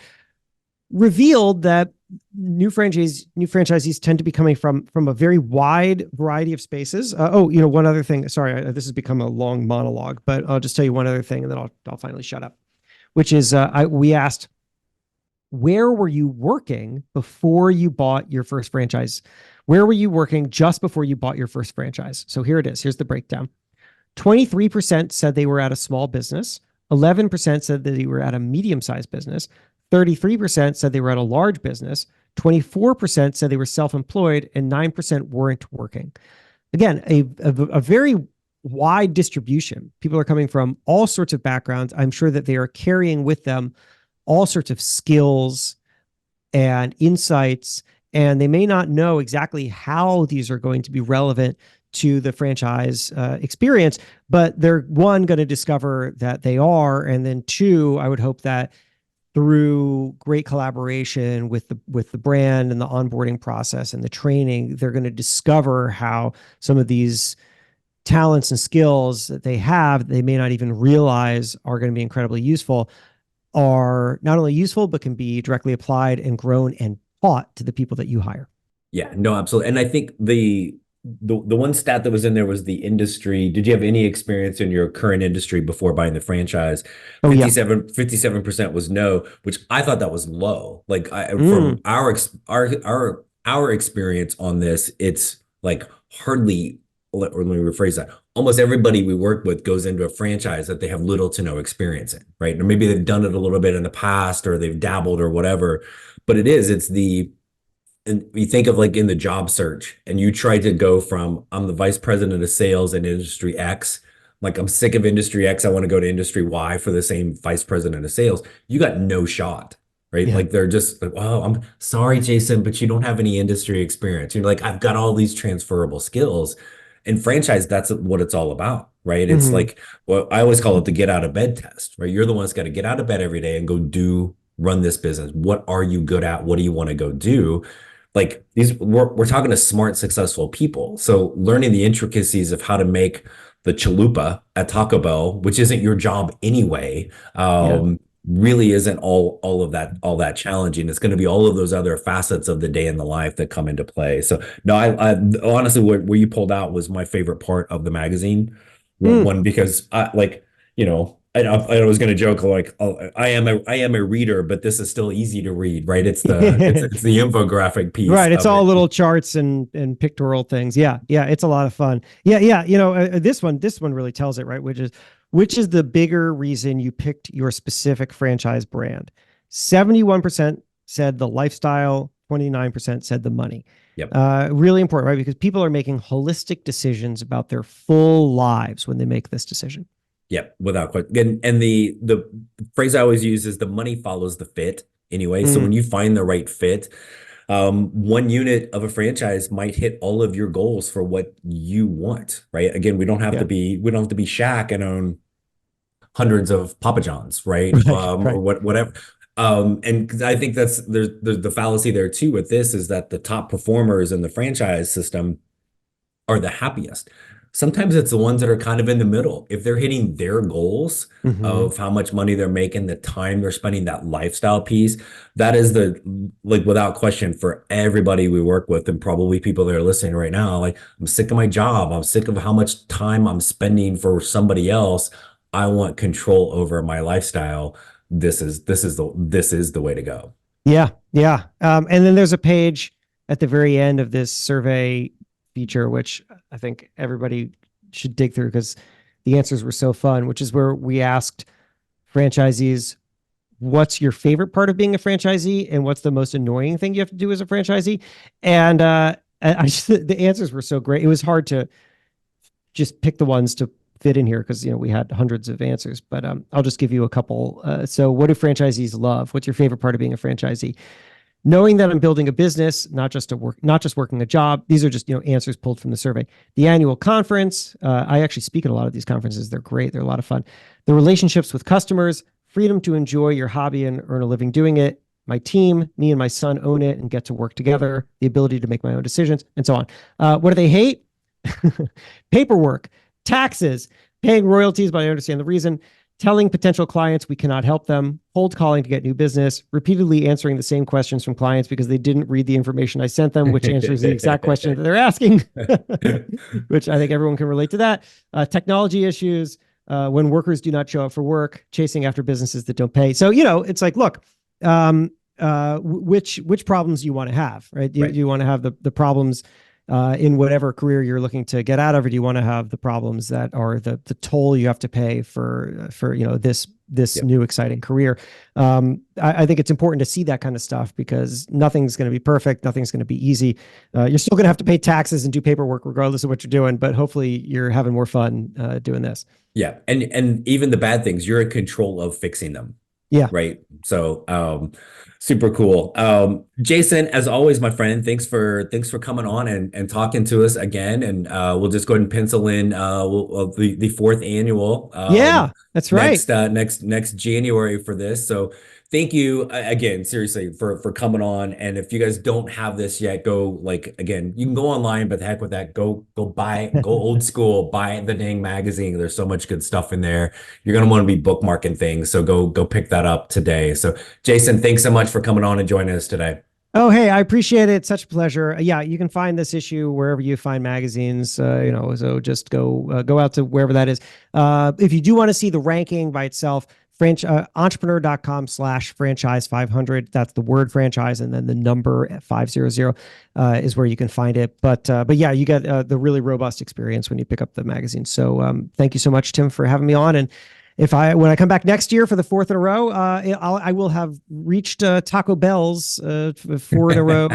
Speaker 1: revealed that new franchisees tend to be coming from a very wide variety of spaces. One other thing. Sorry, this has become a long monologue, but I'll just tell you one other thing, and then I'll finally shut up. Which is, we asked, where were you working before you bought your first franchise? Where were you working just before you bought your first franchise? So here it is. Here's the breakdown. 23% said they were at a small business. 11% said that they were at a medium-sized business. 33% said they were at a large business, 24% said they were self-employed, and 9% weren't working. Again, a very wide distribution. People are coming from all sorts of backgrounds. I'm sure that they are carrying with them all sorts of skills and insights, and they may not know exactly how these are going to be relevant to the franchise experience, but they're, one, going to discover that they are, and then two, I would hope that through great collaboration with the brand and the onboarding process and the training, they're going to discover how some of these talents and skills that they have, they may not even realize are going to be incredibly useful, are not only useful, but can be directly applied and grown and taught to the people that you hire.
Speaker 2: Yeah, no, absolutely. And I think the one stat that was in there was the industry. Did you have any experience in your current industry before buying the franchise? 57% was no, which I thought that was low. Like from our experience on this, it's like hardly, or let me rephrase that. Almost everybody we work with goes into a franchise that they have little to no experience in, right? Or maybe they've done it a little bit in the past, or they've dabbled or whatever, but and you think of like in the job search, and you try to go from, I'm the vice president of sales in industry X, like I'm sick of industry X, I want to go to industry Y for the same vice president of sales. You got no shot, right? Yeah. Like they're just like, oh, I'm sorry, Jason, but you don't have any industry experience. You're like, I've got all these transferable skills. And franchise, that's what it's all about, right? It's like, well, I always call it the get out of bed test, right? You're the one that's got to get out of bed every day and go run this business. What are you good at? What do you want to go do? Like we're talking to smart, successful people. So learning the intricacies of how to make the chalupa at Taco Bell, which isn't your job anyway, really isn't all that challenging. It's going to be all of those other facets of the day in the life that come into play. So no, I honestly, what you pulled out was my favorite part of the magazine. One, because I was going to joke like, oh, I am a reader, but this is still easy to read, right? It's the it's the infographic piece,
Speaker 1: right? It's all little charts and pictorial things. Yeah, it's a lot of fun. Yeah. This one really tells it, right? Which is the bigger reason you picked your specific franchise brand? 71% said the lifestyle. 29% said the money.
Speaker 2: Yep.
Speaker 1: Really important, right? Because people are making holistic decisions about their full lives when they make this decision.
Speaker 2: Yep, without question. And the phrase I always use is the money follows the fit anyway. So when you find the right fit, one unit of a franchise might hit all of your goals for what you want, right? Again, we don't have to be Shaq and own hundreds of Papa John's, right? Or whatever. And I think there's the fallacy there too with this, is that the top performers in the franchise system are the happiest. Sometimes it's the ones that are kind of in the middle. If they're hitting their goals of how much money they're making, the time they're spending, that lifestyle piece, that is without question, for everybody we work with, and probably people that are listening right now, like, I'm sick of my job. I'm sick of how much time I'm spending for somebody else. I want control over my lifestyle. This is the way to go.
Speaker 1: Yeah. And then there's a page at the very end of this survey feature, which I think everybody should dig through because the answers were so fun, which is where we asked franchisees, what's your favorite part of being a franchisee and what's the most annoying thing you have to do as a franchisee? And the answers were so great. It was hard to just pick the ones to fit in here because, we had hundreds of answers, but I'll just give you a couple. So what do franchisees love? What's your favorite part of being a franchisee? Knowing that I'm building a business, not just working a job. These are just, answers pulled from the survey. The annual conference. I actually speak at a lot of these conferences. They're great. They're a lot of fun. The relationships with customers, freedom to enjoy your hobby and earn a living doing it. My team, me and my son own it and get to work together, the ability to make my own decisions, and so on. What do they hate? Paperwork, taxes, paying royalties, but I understand the reason. Telling potential clients we cannot help them, cold calling to get new business, repeatedly answering the same questions from clients because they didn't read the information I sent them, which answers the exact question that they're asking, which I think everyone can relate to that. Technology issues, when workers do not show up for work, chasing after businesses that don't pay. So, it's like, look, which problems you want to have, right? You want to have the problems in whatever career you're looking to get out of, or do you want to have the problems that are the toll you have to pay for this new exciting career? I think it's important to see that kind of stuff because nothing's going to be perfect. Nothing's going to be easy. You're still going to have to pay taxes and do paperwork regardless of what you're doing, but hopefully you're having more fun doing this.
Speaker 2: Yeah. And even the bad things, you're in control of fixing them.
Speaker 1: Yeah.
Speaker 2: Right. So, super cool. Jason, as always, my friend, thanks for coming on and talking to us again. And we'll just go ahead and pencil in the fourth annual.
Speaker 1: Yeah, that's right.
Speaker 2: Next January for this. So thank you again, seriously, for coming on. And if you guys don't have this yet, again, you can go online, but the heck with that, go old school, buy the dang magazine. There's so much good stuff in there. You're going to want to be bookmarking things. So go pick that up today. So Jason, thanks so much for coming on and joining us today.
Speaker 1: Oh, hey, I appreciate it. Such a pleasure. Yeah, you can find this issue wherever you find magazines, so just go out to wherever that is. If you do want to see the ranking by itself, entrepreneur.com/franchise500. That's the word franchise and then the number 500 is where you can find it. But yeah, you get the really robust experience when you pick up the magazine. So thank you so much, Tim, for having me on. And when I come back next year for the fourth in a row, I will have reached Taco Bell's 4 in a row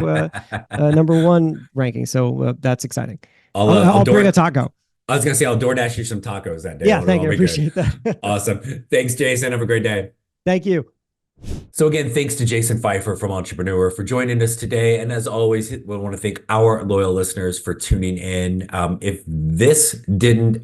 Speaker 1: number one ranking. So that's exciting. I'll bring a taco.
Speaker 2: I was going to say, I'll DoorDash you some tacos that day.
Speaker 1: Yeah, thank you. I appreciate that.
Speaker 2: Awesome. Thanks, Jason. Have a great day.
Speaker 1: Thank you.
Speaker 2: So again, thanks to Jason Feifer from Entrepreneur for joining us today. And as always, we want to thank our loyal listeners for tuning in. If this didn't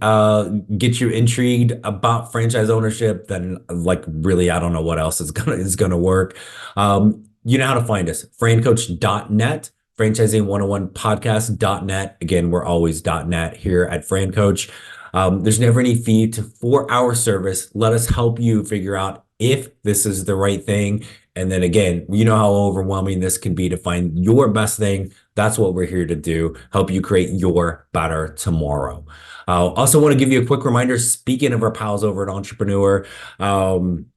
Speaker 2: get you intrigued about franchise ownership, then really, I don't know what else is gonna work. You know how to find us, francoach.net. Franchising101podcast.net. Again, we're always .net here at FranCoach. There's never any fee for our service. Let us help you figure out if this is the right thing. And then again, you know how overwhelming this can be to find your best thing. That's what we're here to do. Help you create your better tomorrow. Also want to give you a quick reminder, speaking of our pals over at Entrepreneur, on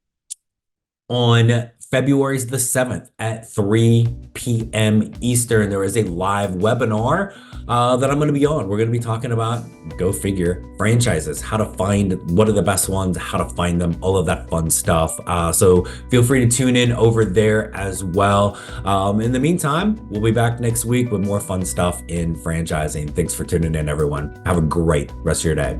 Speaker 2: February the 7th at 3 p.m. Eastern, there is a live webinar that I'm going to be on. We're going to be talking about, go figure, franchises, how to find what are the best ones, how to find them, all of that fun stuff. So feel free to tune in over there as well. In the meantime, we'll be back next week with more fun stuff in franchising. Thanks for tuning in, everyone. Have a great rest of your day.